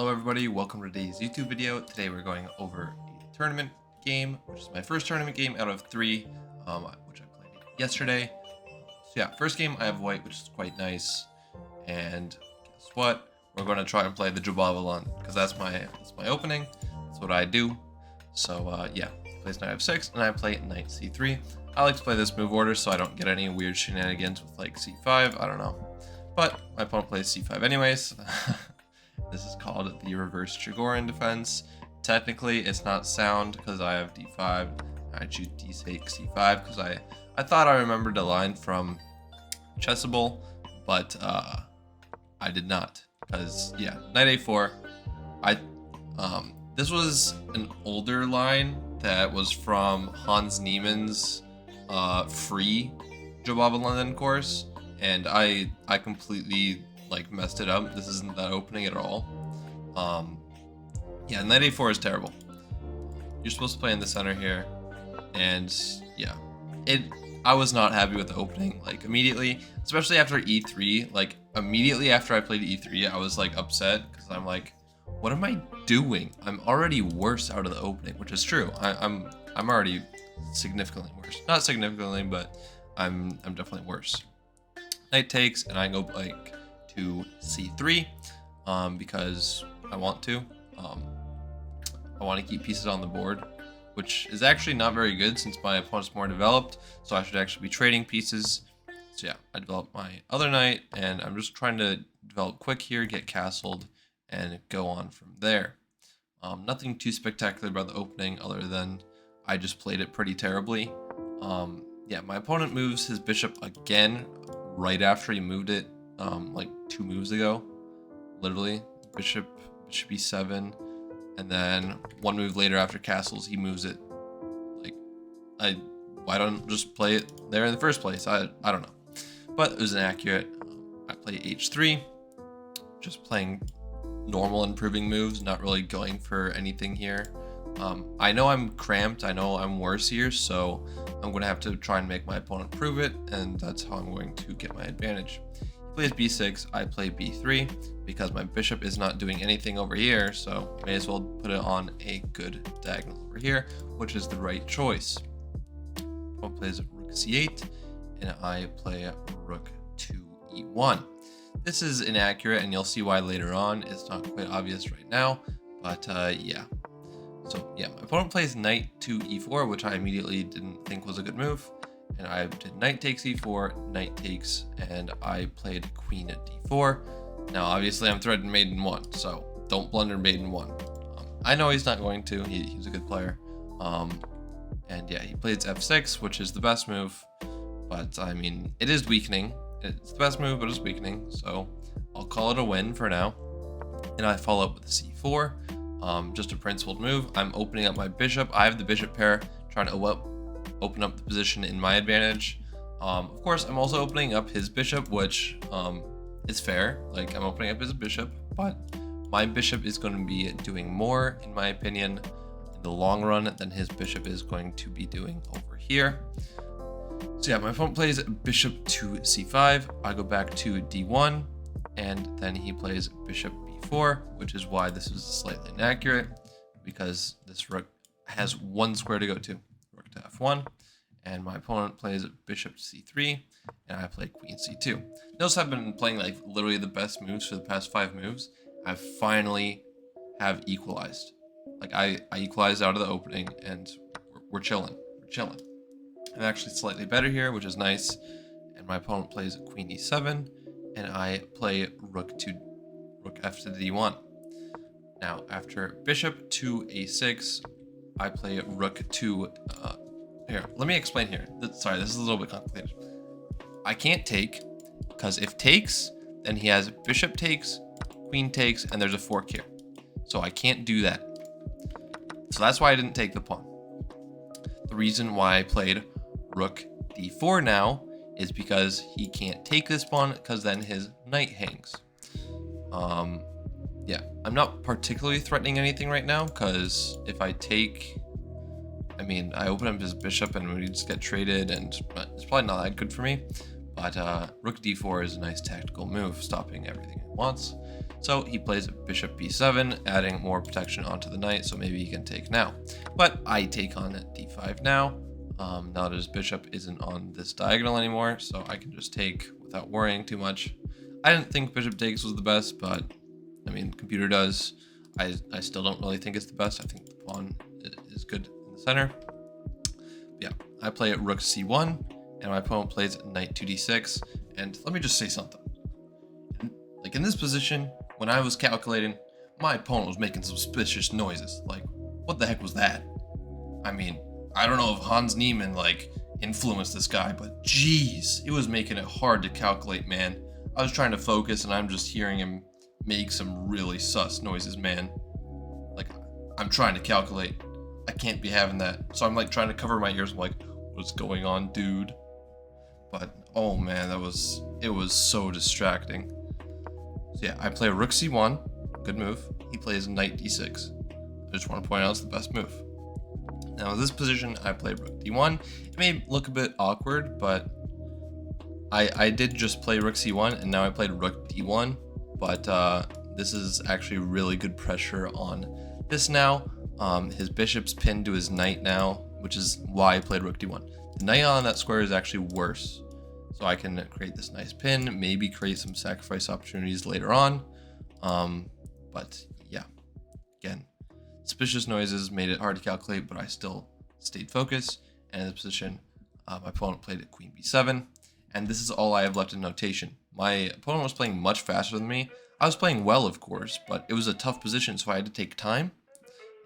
Hello everybody, welcome to today's YouTube video. Today we're going over a tournament game, which is my first tournament game out of 3, which I played yesterday. So yeah, first game I have white, which is quite nice. And guess what? We're going to try and play the Jabalalan, because that's my opening. That's what I do. So yeah, he plays knight f6, and I play knight c3. I like to play this move order so I don't get any weird shenanigans with like c5, I don't know. But my opponent plays c5 anyways. This is called the reverse Chigorin defense. Technically, it's not sound because I have d5. I choose d6, c5 because I thought I remembered a line from Chessable, but I did not. Because yeah, knight a4. This was an older line that was from Hans Niemann's free Jabalalan course, and I completely like messed it up. This isn't that opening at all. Yeah, knight a4 is terrible. You're supposed to play in the center here, and yeah, I was not happy with the opening. Like immediately, especially after e3, like immediately after I played e3, I was like upset because I'm like, what am I doing? I'm already worse out of the opening, which is true. I'm already significantly worse. Not significantly, but I'm definitely worse. Knight takes, and I go like to c3 because I want to. I want to keep pieces on the board, which is actually not very good since my opponent's more developed, so I should actually be trading pieces. So yeah, I developed my other knight, and I'm just trying to develop quick here, get castled, and go on from there. Nothing too spectacular about the opening other than I just played it pretty terribly. Yeah, my opponent moves his bishop again right after he moved it like 2 moves ago, literally. Bishop e7, and then 1 move later after castles he moves it. Like, why don't just play it there in the first place? I don't know, but it was inaccurate. I play h3, just playing normal improving moves, not really going for anything here. I know I'm cramped, I know I'm worse here, so I'm going to have to try and make my opponent prove it, and that's how I'm going to get my advantage. He plays b6, I play b3, because my bishop is not doing anything over here, so may as well put it on a good diagonal over here, which is the right choice. Opponent plays rook c8, and I play rook to e1. This is inaccurate, and you'll see why later on. It's not quite obvious right now, but yeah. So yeah, my opponent plays knight to e4, which I immediately didn't think was a good move. And I did knight takes e4, knight takes, and I played queen at d4. Now obviously I'm threatened mate in 1, so don't blunder mate in 1. I know he's not going to, he's a good player. And yeah, he plays f6, which is the best move, but I mean, it is weakening. It's the best move, but it's weakening, so I'll call it a win for now. And I follow up with c4. Just a principled move. I'm opening up my bishop. I have the bishop pair, trying to open up the position in my advantage. Of course, I'm also opening up his bishop, which is fair. Like, I'm opening up his bishop, but my bishop is going to be doing more, in my opinion, in the long run than his bishop is going to be doing over here. So yeah, my opponent plays bishop to c5. I go back to d1, and then he plays bishop b4, which is why this is slightly inaccurate, because this rook has 1 square to go to. Rook to f1, and my opponent plays bishop to c3, and I play queen c2. Notice I've been playing like literally the best moves for the past 5 moves. I finally have equalized. Like I equalized out of the opening, and we're chilling. We're chilling. I'm actually slightly better here, which is nice. And my opponent plays queen e7, and I play rook f to d1. Now, after bishop to a6, I play rook to... here, let me explain here. Sorry, this is a little bit complicated. I can't take, because if takes, then he has bishop takes, queen takes, and there's a fork here. So I can't do that. So that's why I didn't take the pawn. The reason why I played rook d4 now is because he can't take this pawn, because then his knight hangs. Yeah, I'm not particularly threatening anything right now, because if I take, I mean, I open up his bishop and we just get traded, and it's probably not that good for me. But rook d4 is a nice tactical move, stopping everything it wants. So he plays bishop b7, adding more protection onto the knight, so maybe he can take now. But I take on d5 now. Now that his bishop isn't on this diagonal anymore, so I can just take without worrying too much. I didn't think bishop takes was the best, but I mean, computer does. I still don't really think it's the best. I think the pawn is good in the center. Yeah, I play at rook c1, and my opponent plays knight 2d6. And let me just say something. Like in this position, when I was calculating, my opponent was making suspicious noises. Like, what the heck was that? I mean, I don't know if Hans Niemann like influenced this guy, but geez, it was making it hard to calculate, man. I was trying to focus and I'm just hearing him make some really sus noises, man. Like, I'm trying to calculate. I can't be having that. So I'm like trying to cover my ears. I'm like, what's going on, dude? But oh man, it was so distracting. So yeah, I play rook c1, good move. He plays knight d6. I just want to point out it's the best move. Now in this position, I play rook d1. It may look a bit awkward, but I did just play rook c1, and now I played rook d1. But this is actually really good pressure on this now. His bishop's pinned to his knight now, which is why I played rook d1. The knight on that square is actually worse. So I can create this nice pin, maybe create some sacrifice opportunities later on. But yeah, again, suspicious noises made it hard to calculate, but I still stayed focused. And in this position, my opponent played at queen b7. And this is all I have left in notation. My opponent was playing much faster than me. I was playing well, of course, but it was a tough position, so I had to take time.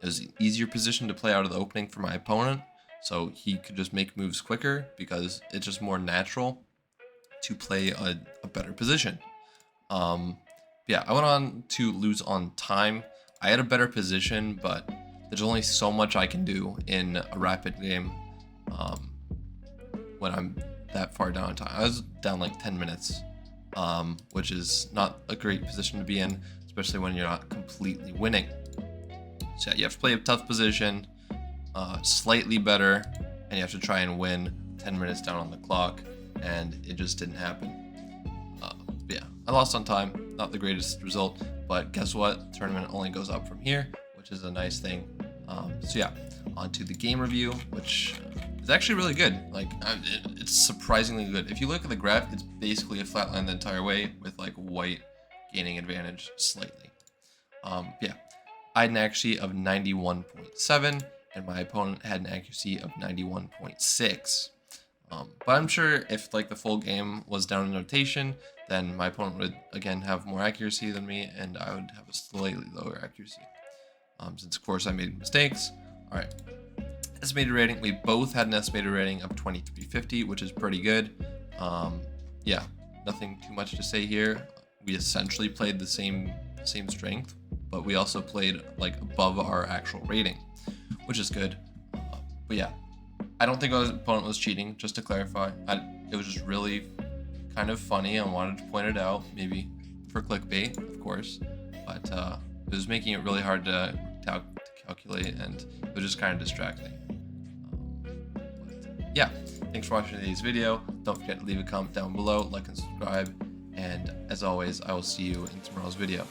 It was an easier position to play out of the opening for my opponent, so he could just make moves quicker because it's just more natural to play a better position. Yeah, I went on to lose on time. I had a better position, but there's only so much I can do in a rapid game when I'm that far down in time. I was down like 10 minutes, which is not a great position to be in, especially when you're not completely winning. So yeah, you have to play a tough position, slightly better, and you have to try and win 10 minutes down on the clock, and it just didn't happen. Yeah, I lost on time, not the greatest result, but guess what? The tournament only goes up from here, which is a nice thing. So yeah, on to the game review, which is actually really good. Like, it's surprisingly good. If you look at the graph, it's basically a flat line the entire way, with like white gaining advantage slightly. Yeah, I had an accuracy of 91.7, and my opponent had an accuracy of 91.6. But I'm sure if like the full game was down in notation, then my opponent would again have more accuracy than me, and I would have a slightly lower accuracy. Since of course I made mistakes. All right, estimated rating. We both had an estimated rating of 2350, which is pretty good. Yeah, nothing too much to say here. We essentially played the same strength, but we also played like above our actual rating, which is good. But yeah, I don't think my opponent was cheating, just to clarify. It was just really kind of funny. I wanted to point it out, maybe for clickbait, of course, but it was making it really hard to calculate, and it was just kind of distracting. But yeah, thanks for watching today's video. Don't forget to leave a comment down below, like and subscribe, and as always, I will see you in tomorrow's video.